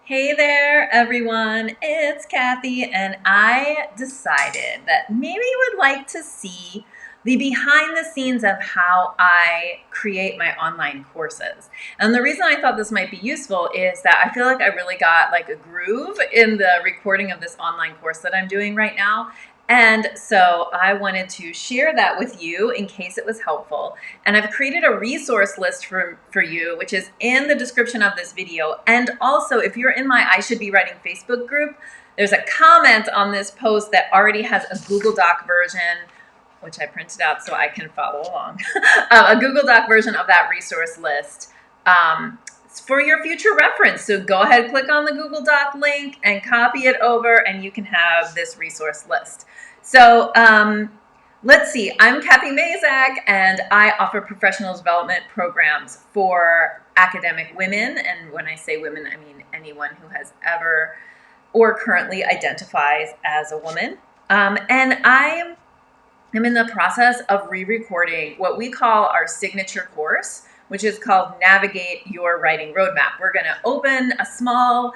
Hey there, everyone. It's Kathy, and I decided that maybe you would like to see the behind the scenes of how I create my online courses. And the reason I thought this might be useful is that I feel like I really got like a groove in the recording of this online course that I'm doing right now. And so I wanted to share that with you in case it was helpful. And I've created a resource list for you, which is in the description of this video. And also, if you're in my I Should Be Writing Facebook group, there's a comment on this post that already has a Google Doc version, which I printed out so I can follow along, a Google Doc version of that resource list. For your future reference. So go ahead, click on the Google Doc link and copy it over, and you can have this resource list. So let's see, I'm Kathy Mazak, and I offer professional development programs for academic women. And when I say women, I mean anyone who has ever or currently identifies as a woman. And I'm in the process of re-recording what we call our signature course, which is called Navigate Your Writing Roadmap. We're going to open a small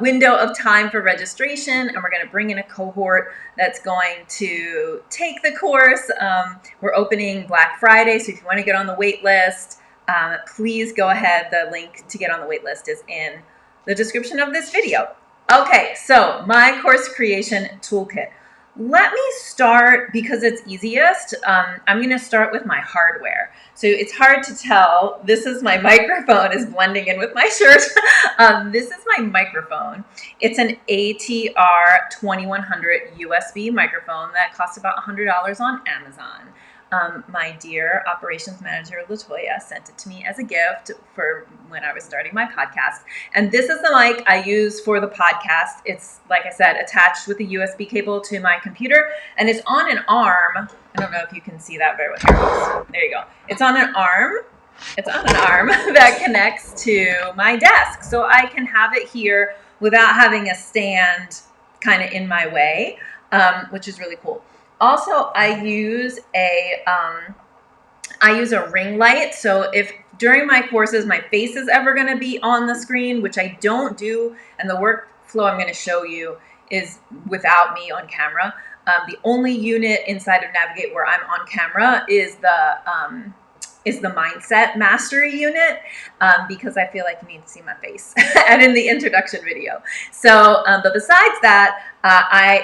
window of time for registration, and we're going to bring in a cohort that's going to take the course. We're opening Black Friday, so if you want to get on the wait list, please go ahead. The link to get on the wait list is in the description of this video. Okay, so my course creation toolkit. Let me start, because it's easiest, I'm going to start with my hardware. So it's hard to tell. This is my microphone is blending in with my shirt. This is my microphone. It's an ATR 2100 USB microphone that costs about $100 on Amazon. My dear operations manager, Latoya, sent it to me as a gift for when I was starting my podcast. And this is the mic I use for the podcast. It's, like I said, attached with a USB cable to my computer, and it's on an arm. I don't know if you can see that very well. There you go. It's on an arm. It's on an arm that connects to my desk. So I can have it here without having a stand kind of in my way, which is really cool. Also, I use a ring light. So if during my courses my face is ever going to be on the screen, which I don't do, and the workflow I'm going to show you is without me on camera. The only unit inside of Navigate where I'm on camera is the Mindset Mastery unit, because I feel like you need to see my face and in the introduction video. So, but besides that,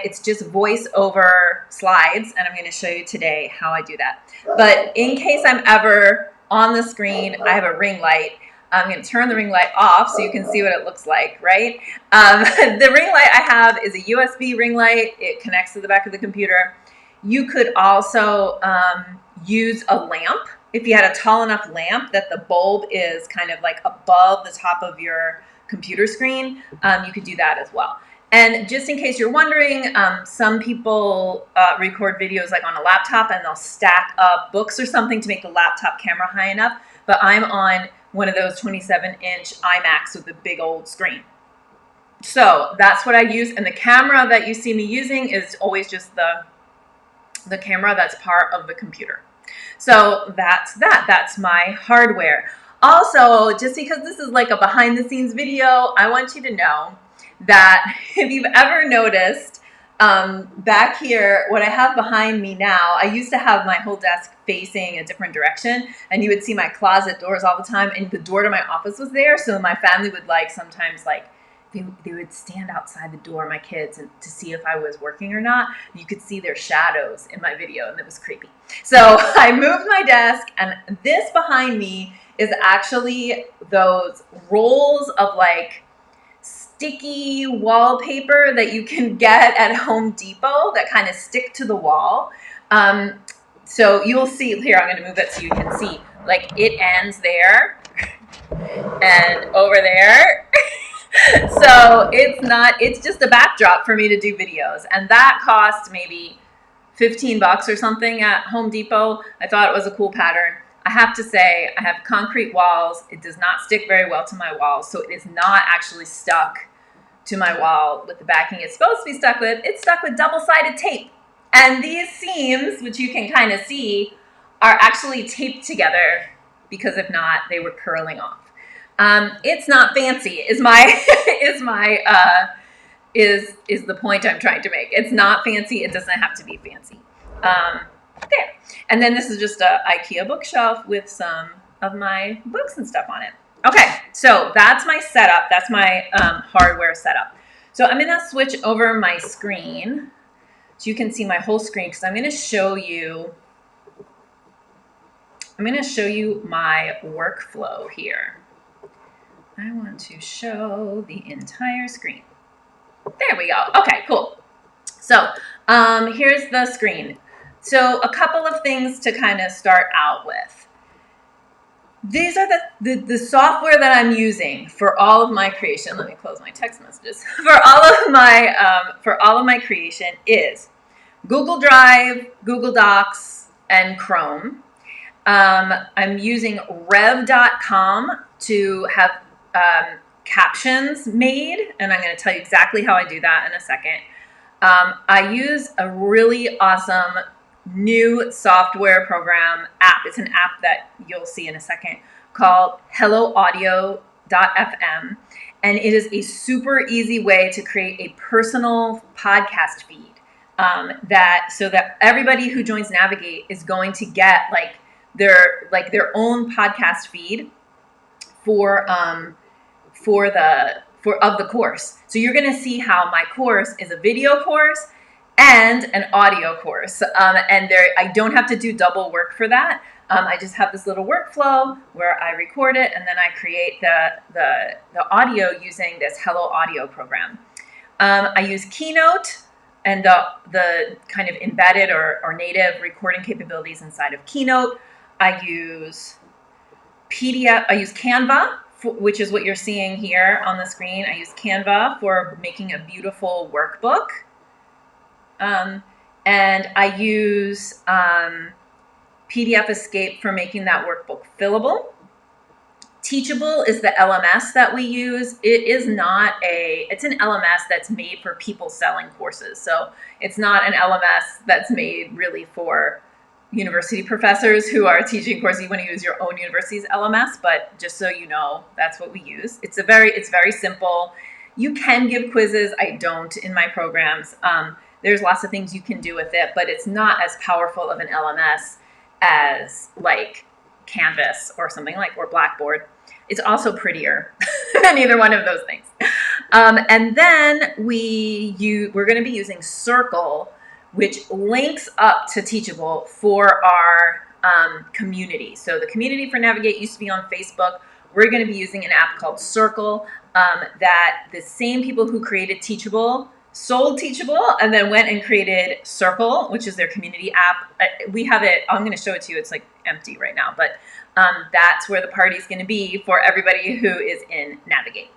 it's just voice over slides, and I'm going to show you today how I do that. But in case I'm ever on the screen, I have a ring light. I'm going to turn the ring light off so you can see what it looks like, right? The ring light I have is a USB ring light. It connects to the back of the computer. You could also use a lamp. If you had a tall enough lamp that the bulb is kind of like above the top of your computer screen, you could do that as well. And just in case you're wondering, some people record videos like on a laptop, and they'll stack up books or something to make the laptop camera high enough. But I'm on one of those 27-inch iMacs with a big old screen. So that's what I use. And the camera that you see me using is always just the camera that's part of the computer. So that's that. That's my hardware. Also, just because this is like a behind the scenes video, I want you to know that if you've ever noticed, back here, what I have behind me now, I used to have my whole desk facing a different direction, and you would see my closet doors all the time, and the door to my office was there. So my family would sometimes they would stand outside the door, my kids, and to see if I was working or not. You could see their shadows in my video, and it was creepy. So I moved my desk, and this behind me is actually those rolls of sticky wallpaper that you can get at Home Depot that kind of stick to the wall. So you'll see here, I'm going to move it so you can see, it ends there and over there. So it's just a backdrop for me to do videos. And that cost maybe $15 or something at Home Depot. I thought it was a cool pattern. I have to say, I have concrete walls. It does not stick very well to my walls. So it is not actually stuck to my wall with the backing it's supposed to be stuck with. It's stuck with double-sided tape. And these seams, which you can kind of see, are actually taped together, because if not, they were curling off. It's not fancy is my is the point I'm trying to make. It's not fancy. It doesn't have to be fancy. There. And then this is just a IKEA bookshelf with some of my books and stuff on it. Okay, so that's my setup. That's my hardware setup. So I'm gonna switch over my screen so you can see my whole screen, because I'm gonna show you my workflow here. I want to show the entire screen. There we go. Okay, cool. So here's the screen. So a couple of things to kind of start out with. These are the software that I'm using for all of my creation. Let me close my text messages. For all of my creation is Google Drive, Google Docs, and Chrome. I'm using rev.com to have captions made, and I'm going to tell you exactly how I do that in a second. I use a really awesome new software program app. It's an app that you'll see in a second called helloaudio.fm, and it is a super easy way to create a personal podcast feed so that everybody who joins Navigate is going to get their own podcast feed for the course. So you're going to see how my course is a video course and an audio course. And I don't have to do double work for that. I just have this little workflow where I record it and then I create the audio using this Hello Audio program. I use Keynote and the kind of embedded or native recording capabilities inside of Keynote. I use Canva, which is what you're seeing here on the screen. I use Canva for making a beautiful workbook. And I use PDF Escape for making that workbook fillable. Teachable is the LMS that we use. It's an LMS that's made for people selling courses. So it's not an LMS that's made really for university professors who are teaching courses. You want to use your own university's LMS, but just so you know, that's what we use. It's very simple. You can give quizzes. I don't in my programs. There's lots of things you can do with it, but it's not as powerful of an LMS as like Canvas or something or Blackboard. It's also prettier than either one of those things. And then we're going to be using Circle, which links up to Teachable for our community. So the community for Navigate used to be on Facebook. We're going to be using an app called Circle that the same people who created Teachable sold Teachable and then went and created Circle, which is their community app. We have it. I'm going to show it to you. It's empty right now, but that's where the party's going to be for everybody who is in Navigate.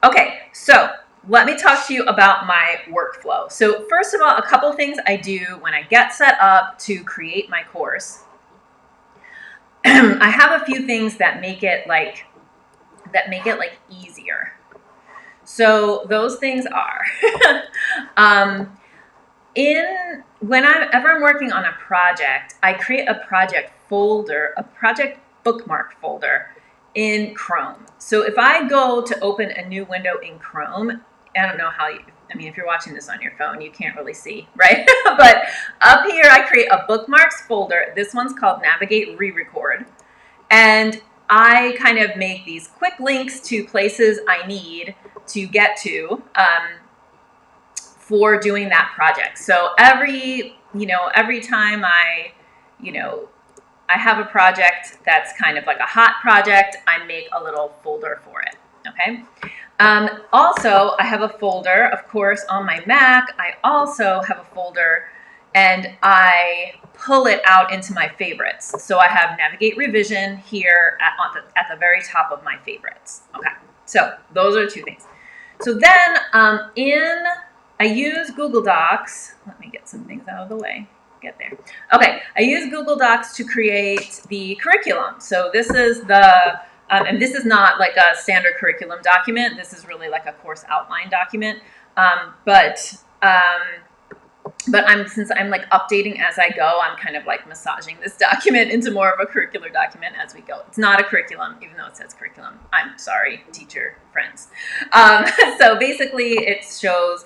Okay, so let me talk to you about my workflow. So first of all, a couple things I do when I get set up to create my course. I have a few things that make it easier. So those things are whenever I'm working on a project, I create a project folder, a project bookmark folder in Chrome. So if I go to open a new window in Chrome, I don't know if you're watching this on your phone, you can't really see, right? But up here, I create a bookmarks folder. This one's called Navigate Re-Record. And I kind of make these quick links to places I need to get to for doing that project. So every time I have a project that's kind of like a hot project, I make a little folder for it, okay? Also, I have a folder, of course, on my Mac. I also have a folder and I pull it out into my favorites. So I have Navigate Revision here at the very top of my favorites. Okay, so those are two things. So then I use Google Docs. Let me get some things out of the way. Get there. Okay, I use Google Docs to create the curriculum. So this is and this is not like a standard curriculum document. This is really like a course outline document. but since I'm like updating as I go, I'm kind of like massaging this document into more of a curricular document as we go. It's not a curriculum, even though it says curriculum. I'm sorry, teacher friends. So basically it shows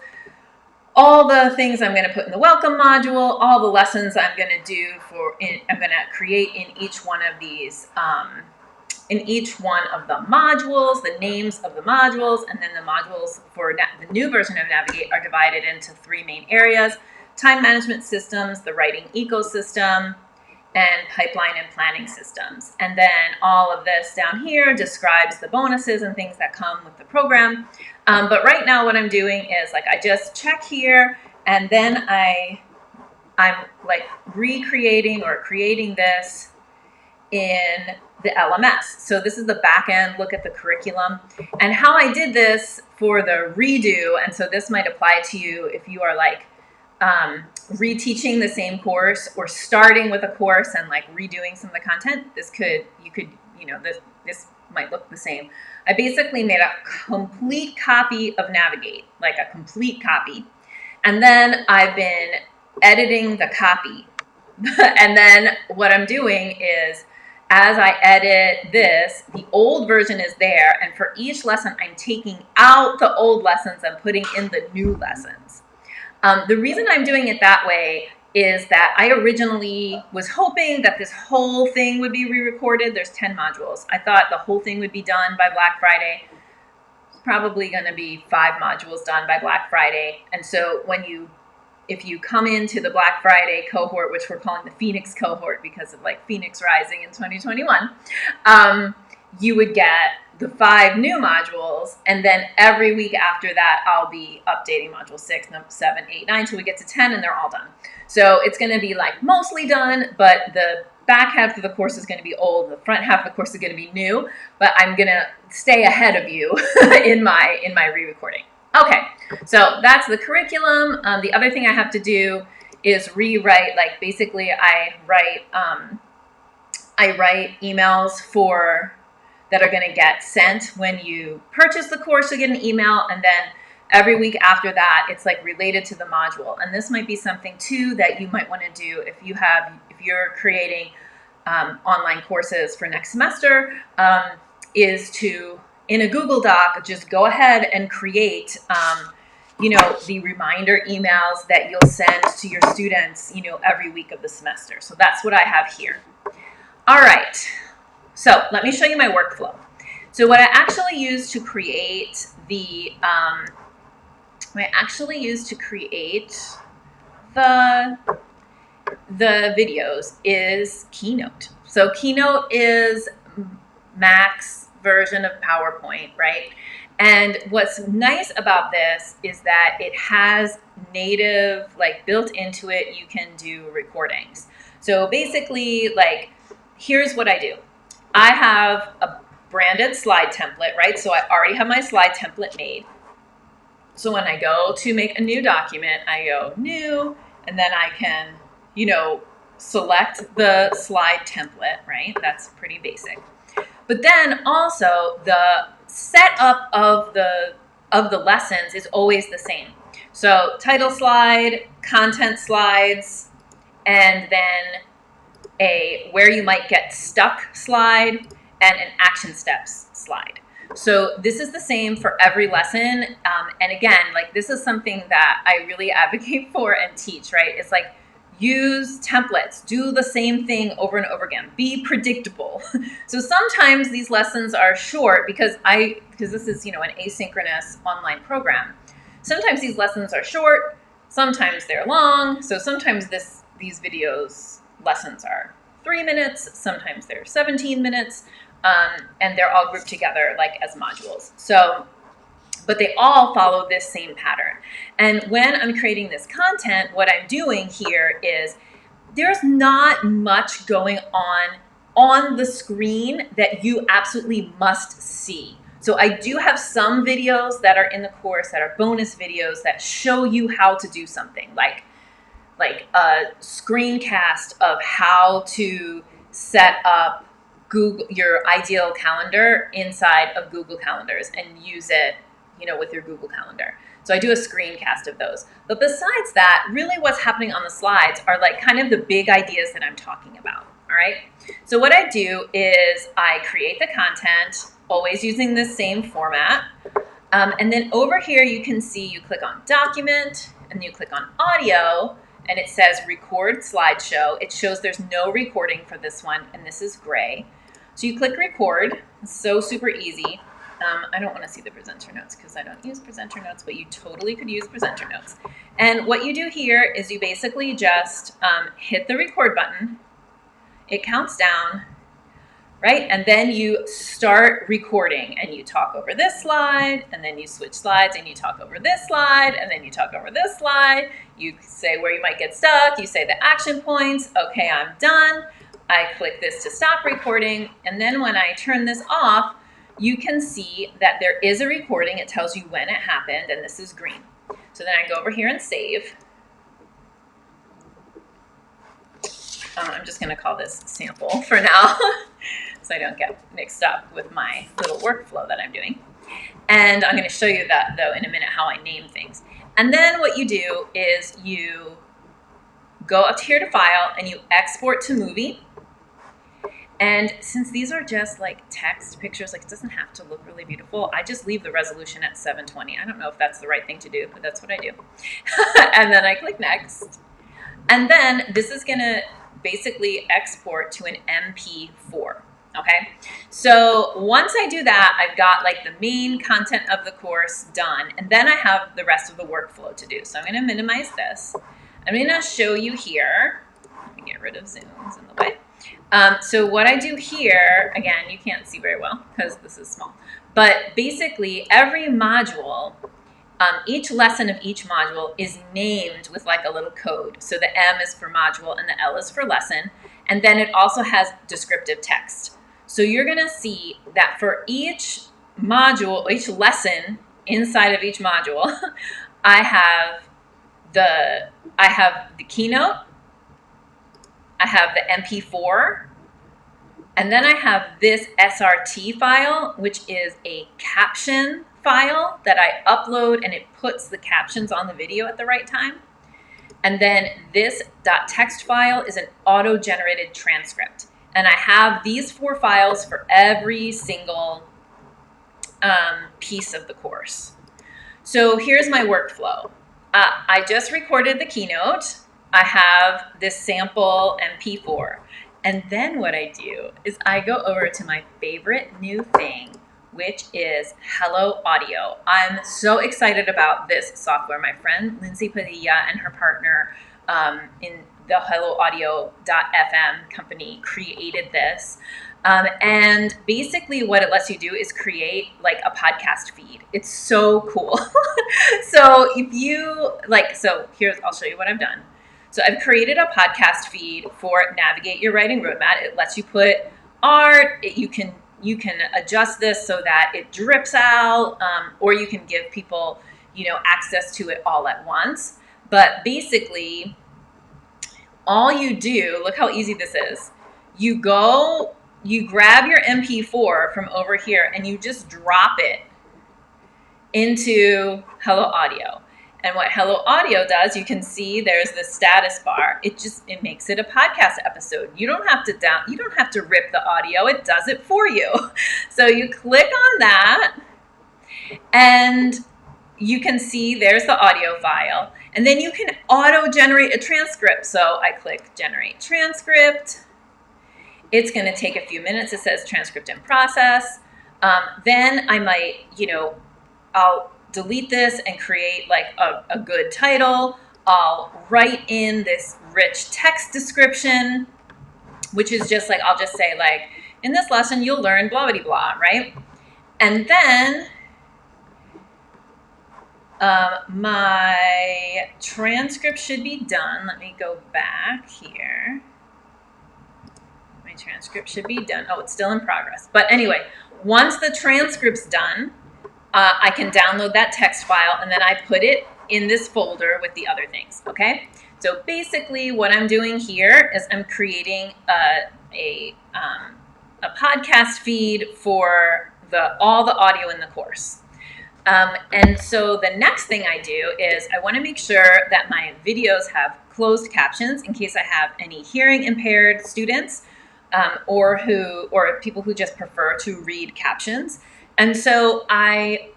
all the things I'm going to put in the welcome module, all the lessons I'm going to do I'm going to create in each one of these, in each one of the modules, the names of the modules, and then the modules for the new version of Navigate are divided into 3 main areas: time management systems, the writing ecosystem, and pipeline and planning systems. And then all of this down here describes the bonuses and things that come with the program. But right now what I'm doing is like I just check here, and then I'm like recreating or creating this in the LMS. So this is the back end look at the curriculum and how I did this for the redo. And so this might apply to you if you are like reteaching the same course or starting with a course and like redoing some of the content. This might look the same. I basically made a complete copy of Navigate, like a complete copy. And then I've been editing the copy. And then what I'm doing is, as I edit this, the old version is there. And for each lesson, I'm taking out the old lessons and putting in the new lessons. The reason I'm doing it that way is that I originally was hoping that this whole thing would be re-recorded. There's 10 modules. I thought the whole thing would be done by Black Friday. It's probably going to be 5 modules done by Black Friday. And so if you come into the Black Friday cohort, which we're calling the Phoenix cohort because of like Phoenix rising in 2021, you would get the 5 new modules, and then every week after that, I'll be updating module 6, 7, 8, 9 till we get to 10, and they're all done. So it's going to be like mostly done, but the back half of the course is going to be old. The front half of the course is going to be new, but I'm going to stay ahead of you in my re-recording. Okay, so that's the curriculum. The other thing I have to do is rewrite, like basically I write emails that are going to get sent when you purchase the course. You get an email, and then every week after that, it's like related to the module. And this might be something too that you might want to do if you're creating online courses for next semester, is to, in a Google Doc, just go ahead and create, the reminder emails that you'll send to your students, every week of the semester. So that's what I have here. All right. So let me show you my workflow. So what I actually use to create the videos is Keynote. So Keynote is Mac's version of PowerPoint, right? And what's nice about this is that it has native, like built into it, you can do recordings. So basically, like, here's what I do. I have a branded slide template, right? So I already have my slide template made. So when I go to make a new document, I go new, and then I can, select the slide template, right? That's pretty basic. But then also the setup of the lessons is always the same. So title slide, content slides, and then a where you might get stuck slide, and an action steps slide. So this is the same for every lesson. And again, like this is something that I really advocate for and teach, right? It's like, use templates, do the same thing over and over again, be predictable. So sometimes these lessons are short because this is, an asynchronous online program. Sometimes these lessons are short, sometimes they're long. So sometimes these lessons are 3 minutes, sometimes they're 17 minutes, and they're all grouped together like as modules. So, but they all follow this same pattern. And when I'm creating this content, what I'm doing here is there's not much going on the screen that you absolutely must see. So I do have some videos that are in the course that are bonus videos that show you how to do something, like a screencast of how to set up your ideal calendar inside of Google Calendars and use it with your Google Calendar. So I do a screencast of those. But besides that, really what's happening on the slides are like kind of the big ideas that I'm talking about, all right? So what I do is I create the content, always using the same format. And then over here, you can see you click on document and you click on audio and it says record slideshow. It shows there's no recording for this one and this is gray. So you click record. It's so super easy. I don't want to see the presenter notes because I don't use presenter notes, but you totally could use presenter notes. And what you do here is you basically just hit the record button. It counts down, right? And then you start recording and you talk over this slide and then you switch slides and you talk over this slide and then you talk over this slide. You say where you might get stuck. You say the action points. Okay, I'm done. I click this to stop recording. And then when I turn this off, you can see that there is a recording. It tells you when it happened, and this is green. So then I go over here and save. I'm just going to call this sample for now so I don't get mixed up with my little workflow that I'm doing. And I'm going to show you that, though, in a minute how I name things. And then what you do is you go up here to File, and you export to Movie. And since these are just like text pictures, like it doesn't have to look really beautiful, I just leave the resolution at 720. I don't know if that's the right thing to do, but that's what I do. And then I click next. And then this is going to basically export to an MP4. Okay. So once I do that, I've got like the main content of the course done. And then I have the rest of the workflow to do. So I'm going to minimize this. I'm going to show you here. Let me get rid of zooms in the way. So what I do here, again, you can't see very well because this is small, but basically every module, each lesson of each module is named with like a little code. So the M is for module and the L is for lesson. And then it also has descriptive text. So you're going to see that for each module, each lesson inside of each module, I have the Keynote, I have the MP4, and then I have this SRT file, which is a caption file that I upload and it puts the captions on the video at the right time. And then this .text file is an auto-generated transcript. And I have these 4 files for every single piece of the course. So here's my workflow. I just recorded the Keynote. I have this sample MP4. And then what I do is I go over to my favorite new thing, which is Hello Audio. I'm so excited about this software. My friend Lindsay Padilla and her partner in the HelloAudio.fm company created this. And basically what it lets you do is create like a podcast feed. It's so cool. So if you I'll show you what I've done. So I've created a podcast feed for Navigate Your Writing Roadmap. It lets you put art. You can adjust this so that it drips out, or you can give people, access to it all at once. But basically, all you do, look how easy this is. You grab your MP4 from over here and you just drop it into Hello Audio. And what Hello Audio does, you can see there's the status bar. It makes it a podcast episode. You don't have to rip the audio. It does it for you. So you click on that and you can see there's the audio file. And then you can auto-generate a transcript. So I click Generate Transcript. It's going to take a few minutes. It says transcript in process. Then I might, I'll delete this and create like a good title. I'll write in this rich text description, which is just like, I'll just say like, in this lesson, you'll learn blah, blah, blah, right? And then my transcript should be done. Let me go back here. My transcript should be done. Oh, it's still in progress. But anyway, once the transcript's done, I can download that text file and then I put it in this folder with the other things, okay? So basically what I'm doing here is I'm creating a podcast feed for all the audio in the course. And so the next thing I do is I want to make sure that my videos have closed captions in case I have any hearing impaired students or people who just prefer to read captions. And so I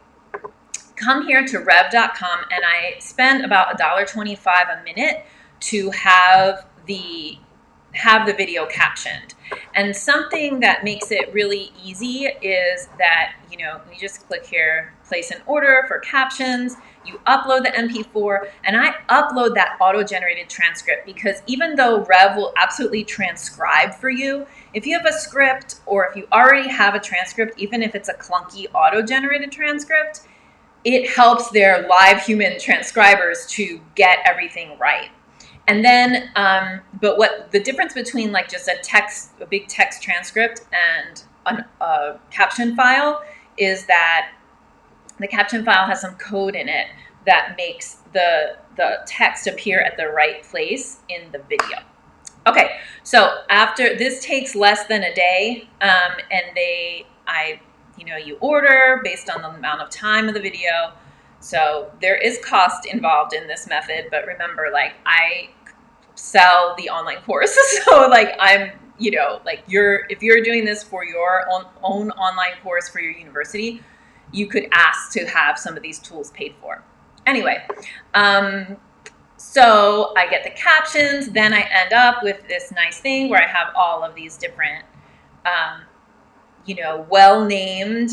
come here to rev.com and I spend about $1.25 a minute to have the video captioned. And something that makes it really easy is that, you just click here, place an order for captions, you upload the MP4, and I upload that auto-generated transcript because even though Rev will absolutely transcribe for you, if you have a script or if you already have a transcript, even if it's a clunky auto-generated transcript, it helps their live human transcribers to get everything right. And then, but what the difference between like just a big text transcript and a caption file is that the caption file has some code in it that makes the text appear at the right place in the video. Okay, so after this takes less than a day, and you order based on the amount of time of the video. So there is cost involved in this method, but remember, like I sell the online course, so like I'm, if you're doing this for your own online course for your university, you could ask to have some of these tools paid for. Anyway, so I get the captions, then I end up with this nice thing where I have all of these different, well-named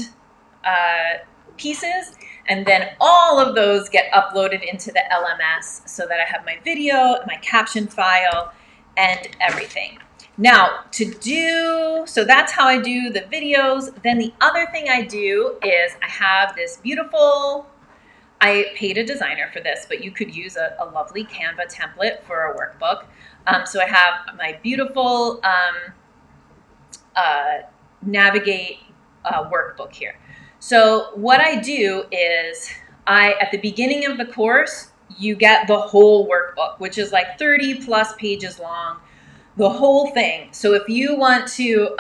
pieces. And then all of those get uploaded into the LMS so that I have my video, my caption file, and everything. Now, so that's how I do the videos. Then the other thing I do is I have this beautiful, I paid a designer for this, but you could use a lovely Canva template for a workbook. So I have my beautiful Navigate workbook here. So what I do is at the beginning of the course, you get the whole workbook, which is like 30 plus pages long, the whole thing. So if you want to,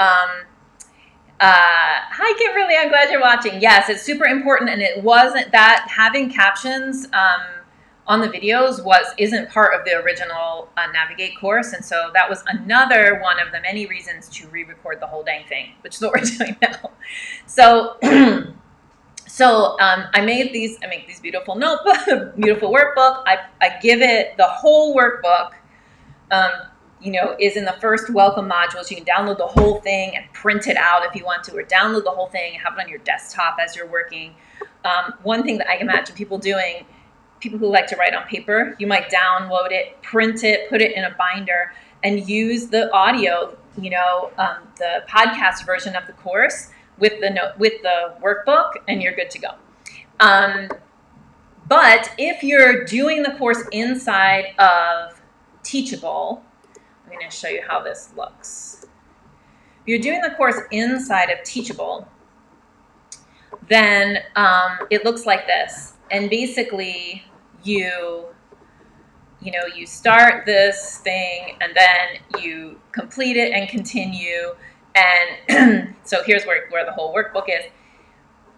hi Kimberly, I'm glad you're watching. Yes, it's super important. And it wasn't that having captions on the videos isn't part of the original Navigate course. And so that was another one of the many reasons to re-record the whole dang thing, which is what we're doing now. So, I make these beautiful notebook, beautiful workbook. I give it the whole workbook, is in the first welcome module. So you can download the whole thing and print it out if you want to, or download the whole thing and have it on your desktop as you're working. One thing that I can imagine people doing, people who like to write on paper, you might download it, print it, put it in a binder, and use the audio, the podcast version of the course with the workbook, and you're good to go. But if you're doing the course inside of Teachable, I'm going to show you how this looks. If you're doing the course inside of Teachable, then it looks like this. And basically, you start this thing, and then you complete it and continue. And so here's where the whole workbook is.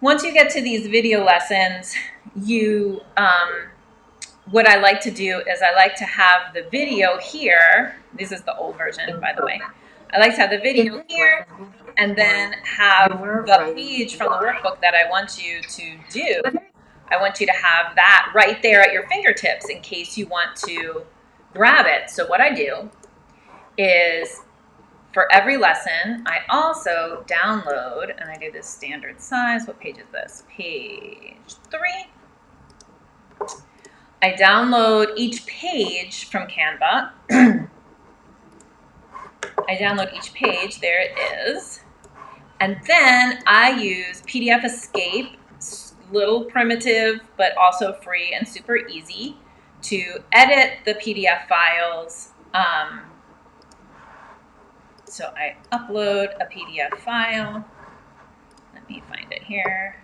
Once you get to these video lessons, what I like to do is I like to have the video here. This is the old version, by the way. I like to have the video here and then have the page from the workbook that I want you to do. I want you to have that right there at your fingertips in case you want to grab it. So what I do is for every lesson, I also download, and I do this standard size. What page is this? Page 3. I download each page from Canva. I download each page. There it is. And then I use PDF Escape, little primitive, but also free and super easy to edit the PDF files. So I upload a PDF file. Let me find it here.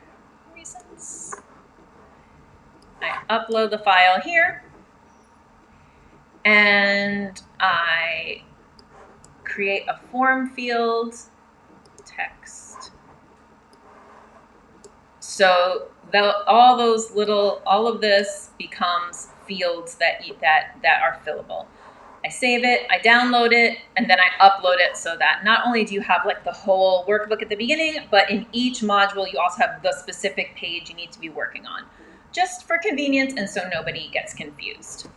Reasons. I upload the file here, and I create a form field, text. So all those little, all of this becomes fields that are fillable. I save it, I download it, and then I upload it so that not only do you have like the whole workbook at the beginning, but in each module you also have the specific page you need to be working on, just for convenience and so nobody gets confused.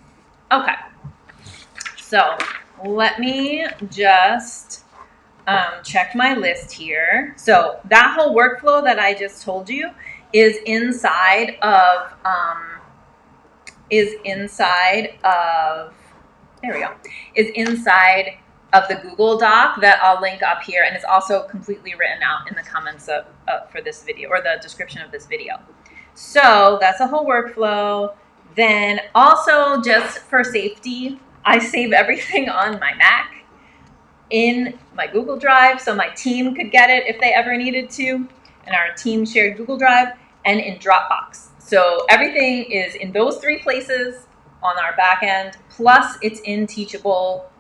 Okay, so let me just check my list here. So that whole workflow that I just told you is inside of, there we go, is inside of the Google Doc that I'll link up here, and it's also completely written out in the comments for this video, or the description of this video. So that's a whole workflow. Then also, just for safety, I save everything on my Mac in my Google Drive so my team could get it if they ever needed to, in our team shared Google Drive, and in Dropbox. So everything is in those 3 places on our back end, plus it's in Teachable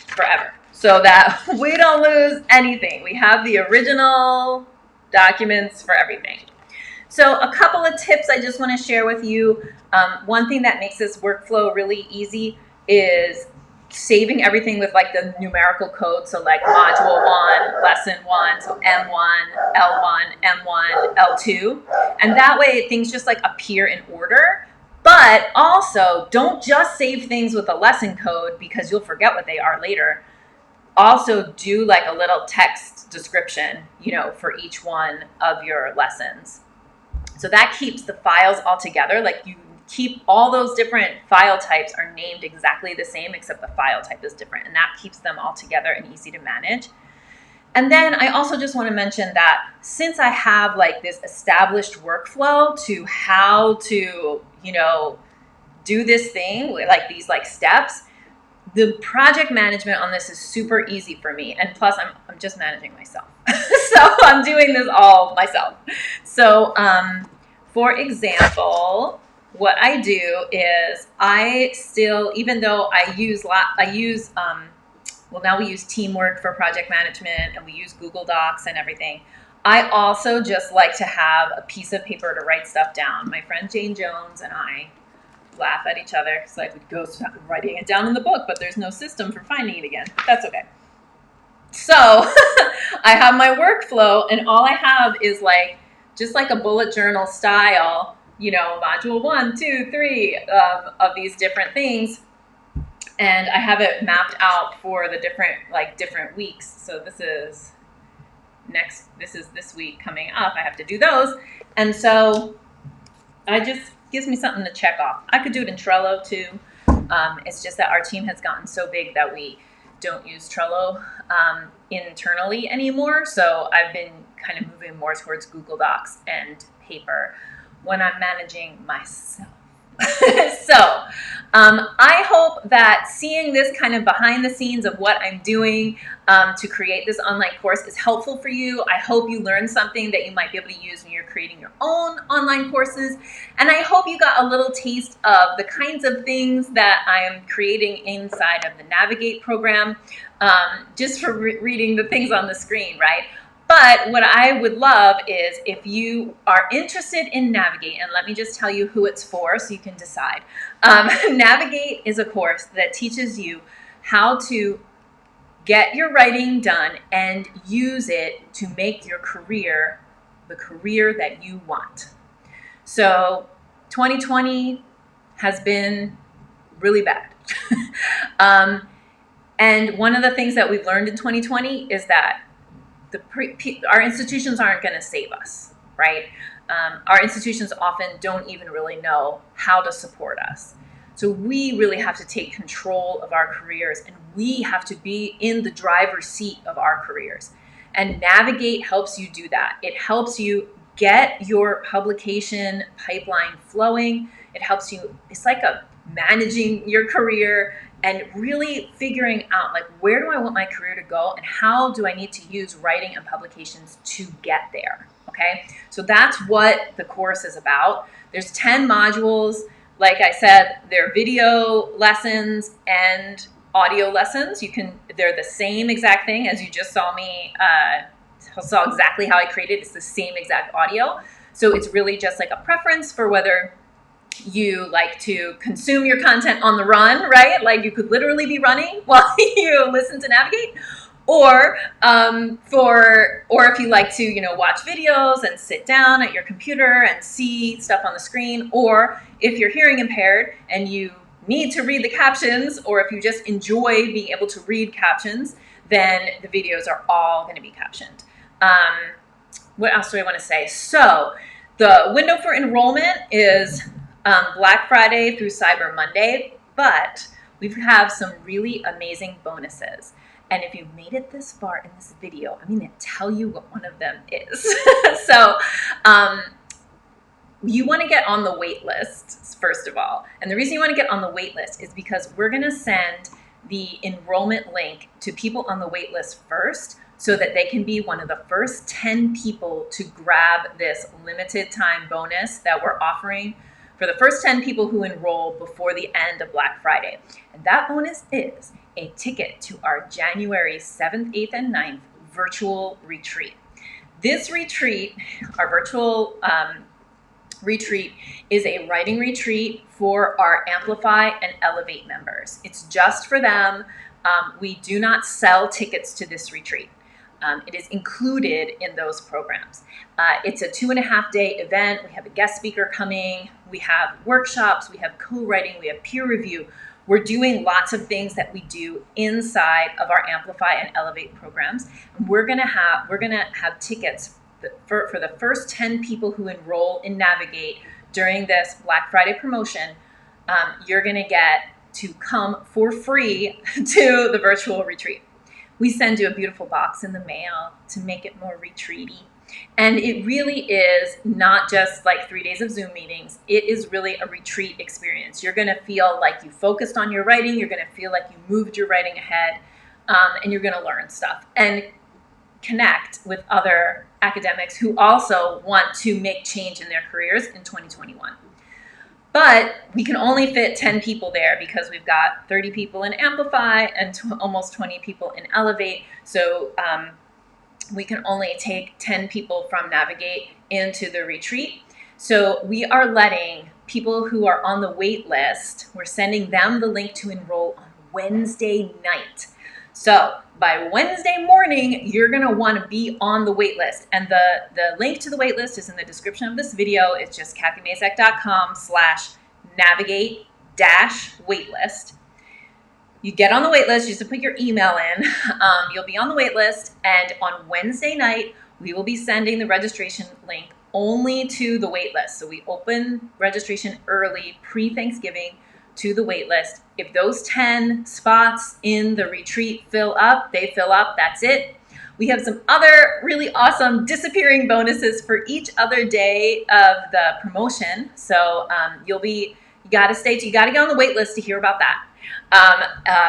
forever, so that we don't lose anything. We have the original documents for everything. So a couple of tips I just want to share with you. One thing that makes this workflow really easy is saving everything with like the numerical code. So like module 1, lesson 1, so M1, L1, M1, L2. And that way things just like appear in order. But also, don't just save things with a lesson code because you'll forget what they are later. Also do like a little text description, for each one of your lessons. So that keeps the files all together. Like you keep all those different file types are named exactly the same, except the file type is different. And that keeps them all together and easy to manage. And then I also just want to mention that since I have like this established workflow to how to, do this thing, like these like steps, the project management on this is super easy for me. And plus I'm just managing myself. So I'm doing this all myself. So for example, what I do is I still, even though now we use Teamwork for project management and we use Google Docs and everything. I also just like to have a piece of paper to write stuff down. My friend Jane Jones and I laugh at each other because I would go writing it down in the book, but there's no system for finding it again. But that's okay. So I have my workflow, and all I have is just like a bullet journal style, module 1, 2, 3 of these different things. And I have it mapped out for the different weeks. So this is this week coming up. I have to do those. And so gives me something to check off. I could do it in Trello too. It's just that our team has gotten so big that we don't use Trello internally anymore. So I've been kind of moving more towards Google Docs and paper when I'm managing myself. So I hope that seeing this kind of behind the scenes of what I'm doing to create this online course is helpful for you. I hope you learned something that you might be able to use when you're creating your own online courses. And I hope you got a little taste of the kinds of things that I am creating inside of the Navigate program, just for reading the things on the screen, right? But what I would love is if you are interested in Navigate, and let me just tell you who it's for so you can decide. Navigate is a course that teaches you how to get your writing done and use it to make your career the career that you want. So 2020 has been really bad. And one of the things that we've learned in 2020 is that our institutions aren't going to save us, right? Our institutions often don't even really know how to support us. So we really have to take control of our careers, and we have to be in the driver's seat of our careers. And Navigate helps you do that. It helps you get your publication pipeline flowing. It helps you, it's like managing your career and really figuring out where do I want my career to go and how do I need to use writing and publications to get there, okay? So that's what the course is about. There's 10 modules. Like I said, they're video lessons and audio lessons. They're the same exact thing as you just saw me, saw exactly how I created. It's the same exact audio. So it's really just like a preference for whether you like to consume your content on the run, right? Like you could literally be running while you listen to navigate, or if you like to, watch videos and sit down at your computer and see stuff on the screen, or if you're hearing impaired and you need to read the captions, or if you just enjoy being able to read captions, then the videos are all going to be captioned. What else do I want to say? So the window for enrollment is Black Friday through Cyber Monday, but we have some really amazing bonuses. And if you've made it this far in this video, I'm going to tell you what one of them is. So you want to get on the wait list, first of all. And the reason you want to get on the wait list is because we're going to send the enrollment link to people on the wait list first, so that they can be one of the first 10 people to grab this limited time bonus that we're offering for the first 10 people who enroll before the end of Black Friday. And that bonus is a ticket to our January 7th, 8th, and 9th virtual retreat. This retreat, our virtual retreat, is a writing retreat for our Amplify and Elevate members. It's just for them. We do not sell tickets to this retreat. It is included in those programs. It's a 2.5-day event. We have a guest speaker coming. We have workshops. We have co-writing. We have peer review. We're doing lots of things that we do inside of our Amplify and Elevate programs. We're gonna have tickets for the first 10 people who enroll in Navigate during this Black Friday promotion. You're gonna get to come for free to the virtual retreat. We send you a beautiful box in the mail to make it more retreaty. And it really is not just like 3 days of Zoom meetings. It is really a retreat experience. You're going to feel like you focused on your writing. You're going to feel like you moved your writing ahead, and you're going to learn stuff and connect with other academics who also want to make change in their careers in 2021. But we can only fit 10 people there because we've got 30 people in Amplify and almost 20 people in Elevate. So we can only take 10 people from Navigate into the retreat. So we are letting people who are on the wait list, we're sending them the link to enroll on Wednesday night. So by Wednesday morning, you're going to want to be on the wait list. And the link to the wait list is in the description of this video. It's just kathymazak.com/navigate-waitlist. You get on the wait list, you just put your email in. You'll be on the wait list. And on Wednesday night, we will be sending the registration link only to the wait list. So we open registration early, pre-Thanksgiving, to the wait list. If those 10 spots in the retreat fill up, they fill up, that's it. We have some other really awesome disappearing bonuses for each other day of the promotion. So you gotta get on the wait list to hear about that.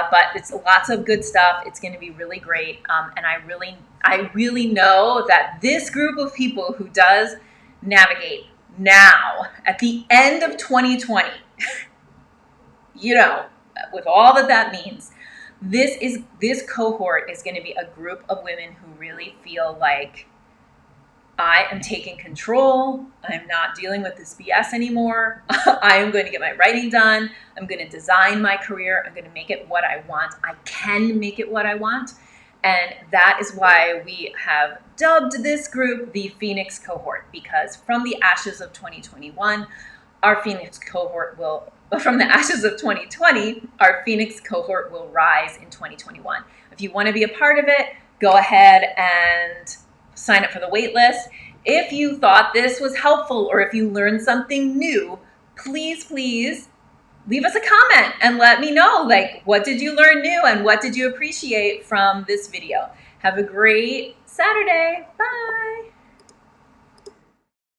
But it's lots of good stuff. It's going to be really great. And I really know that this group of people who does Navigate now at the end of 2020, with all that means, this cohort is going to be a group of women who really feel like, I am taking control. I'm not dealing with this BS anymore. I am going to get my writing done. I'm going to design my career. I'm going to make it what I want. I can make it what I want. And that is why we have dubbed this group the Phoenix cohort, because from the ashes of 2021, our Phoenix cohort from the ashes of 2020, our Phoenix cohort will rise in 2021. If you want to be a part of it, go ahead and sign up for the wait list. If you thought this was helpful or if you learned something new, please leave us a comment and let me know, what did you learn new and what did you appreciate from this video? Have a great Saturday. Bye.